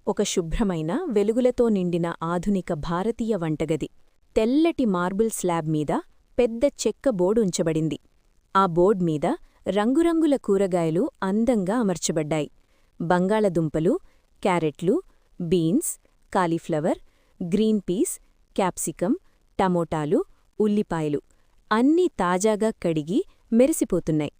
ఒక శుభ్రమైన వెలుగులతో నిండిన ఆధునిక భారతీయ వంటగది. తెల్లటి మార్బుల్ స్లాబ్ మీద పెద్ద చెక్క బోర్డు ఉంచబడింది. ఆ బోర్డ్ మీద రంగురంగుల కూరగాయలు అందంగా అమర్చబడ్డాయి. బంగాళదుంపలు, క్యారెట్లు, beans, cauliflower, green peas, capsicum, టమోటాలు, ఉల్లిపాయలు అన్నీ తాజాగా కడిగి మెరిసిపోతున్నాయి.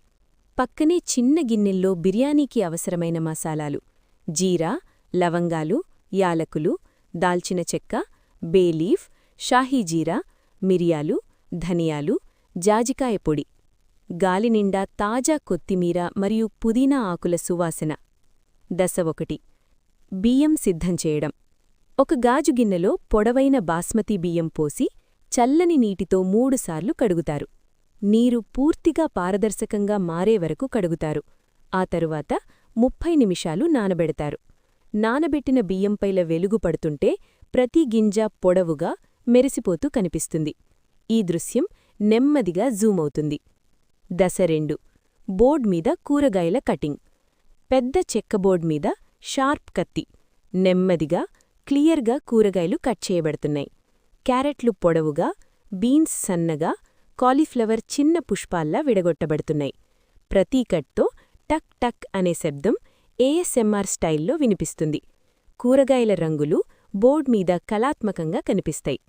పక్కనే చిన్న గిన్నెల్లో బిర్యానీకి అవసరమైన మసాలాలు, జీరా, లవంగాలు, యాలకులు, దాల్చిన చెక్క, బేలీఫ్, షాహీజీరా, మిరియాలు, ధనియాలు, జాజికాయ పొడి. గాలినిండా తాజా కొత్తిమీర మరియు పుదీనా ఆకుల సువాసన. దశ 1. బియ్యం సిద్ధం చేయడం. ఒక గాజు గిన్నెలో పొడవైన బాస్మతి బియ్యం పోసి చల్లని నీటితో 3 సార్లు కడుగుతారు. నీరు పూర్తిగా పారదర్శకంగా మారే వరకు కడుగుతారు. ఆ తరువాత 30 నిమిషాలు నానబెడతారు. నానబెట్టిన బియ్యంపైల వెలుగు పడుతుంటే ప్రతి గింజ పొడవుగా మెరిసిపోతూ కనిపిస్తుంది. ఈ దృశ్యం నెమ్మదిగా జూమవుతుంది. దశ 2. బోర్డ్ మీద కూరగాయల కటింగ్. పెద్ద చెక్కబోర్డ్ మీద షార్ప్ కత్తి. నెమ్మదిగా, క్లియర్గా కూరగాయలు కట్ చేయబడుతున్నాయి. క్యారెట్లు పొడవుగా, బీన్స్ సన్నగా, కాలీఫ్లవర్ చిన్న పుష్పాల్లా విడగొట్టబడుతున్నాయి. ప్రతి కట్తో టక్ టక్ అనే శబ్దం ఏఎస్ఎంఆర్ స్టైల్లో వినిపిస్తుంది. కూరగాయల రంగులు బోర్డ్ మీద కళాత్మకంగా కనిపిస్తాయి.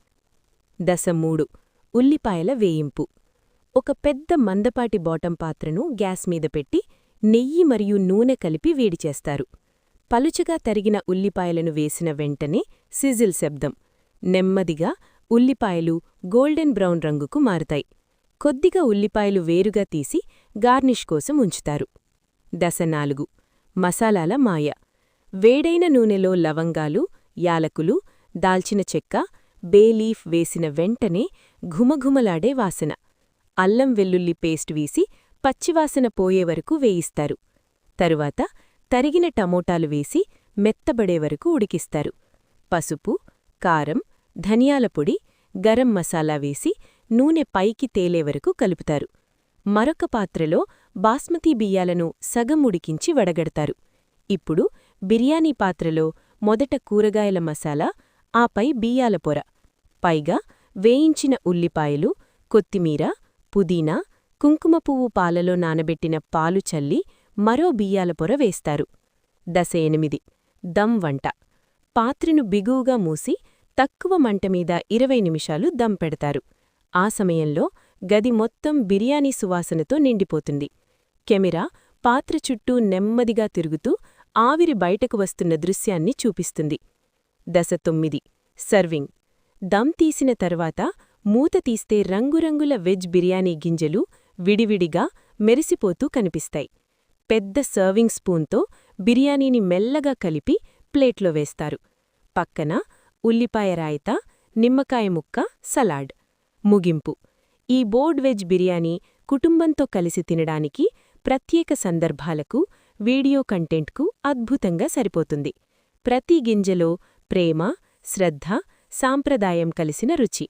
దశ 3. ఉల్లిపాయల వేయింపు. ఒక పెద్ద మందపాటి బాటం పాత్రను గ్యాస్ మీద పెట్టి నెయ్యి మరియు నూనె కలిపి వేడిచేస్తారు. పలుచగా తరిగిన ఉల్లిపాయలను వేసిన వెంటనే సిజిల్ శబ్దం. నెమ్మదిగా ఉల్లిపాయలు గోల్డెన్ బ్రౌన్ రంగుకు మారుతాయి. కొద్దిగా ఉల్లిపాయలు వేరుగా తీసి గార్నిష్ కోసం ఉంచుతారు. దశ 4. మసాలాల మాయ. వేడైన నూనెలో లవంగాలు, యాలకులు, దాల్చిన చెక్క, బేలీఫ్ వేసిన వెంటనే ఘుమఘుమలాడే వాసన. అల్లం వెల్లుల్లి పేస్ట్ వీసి పచ్చివాసన పోయేవరకు వేయిస్తారు. తరువాత తరిగిన టమోటాలు వేసి మెత్తబడే వరకు ఉడికిస్తారు. పసుపు, కారం, ధనియాల పొడి, గరం మసాలా వేసి నూనె పైకి తేలేవరకు కలుపుతారు. మరొక పాత్రలో బాస్మతి బియ్యాలను సగం ఉడికించి వడగడతారు. ఇప్పుడు బిర్యానీ పాత్రలో మొదట కూరగాయల మసాలా, ఆపై బియ్యాల పొర, పైగా వేయించిన ఉల్లిపాయలు, కొత్తిమీర, పుదీనా, కుంకుమపువ్వు పాలలో నానబెట్టిన పాలు చల్లి మరో బియ్యాల పొర వేస్తారు. దశ 8. దమ్ వంట. పాత్రను బిగువుగా మూసి తక్కువ మంటమీద 20 నిమిషాలు దమ్ పెడతారు. ఆ సమయంలో గది మొత్తం బిర్యానీ సువాసనతో నిండిపోతుంది. కెమెరా పాత్ర చుట్టూ నెమ్మదిగా తిరుగుతూ ఆవిరి బయటకు వస్తున్న దృశ్యాన్ని చూపిస్తుంది. దశ 9. సర్వింగ్. దమ్ తీసిన తర్వాత మూత తీస్తే రంగురంగుల వెజ్ బిర్యానీ గింజలు విడివిడిగా మెరిసిపోతూ కనిపిస్తాయి. పెద్ద సర్వింగ్ స్పూన్తో బిర్యానీని మెల్లగా కలిపి ప్లేట్లో వేస్తారు. పక్కన ఉల్లిపాయ రాయిత, నిమ్మకాయ ముక్క, సలాడ్. ముగింపు. ఈ బోర్డ్ వెజ్ బిర్యానీ కుటుంబంతో కలిసి తినడానికి, ప్రత్యేక సందర్భాలకు, వీడియో కంటెంట్కు అద్భుతంగా సరిపోతుంది. ప్రతి గింజలో ప్రేమ, శ్రద్ధ, సాంప్రదాయం కలిసిన రుచి.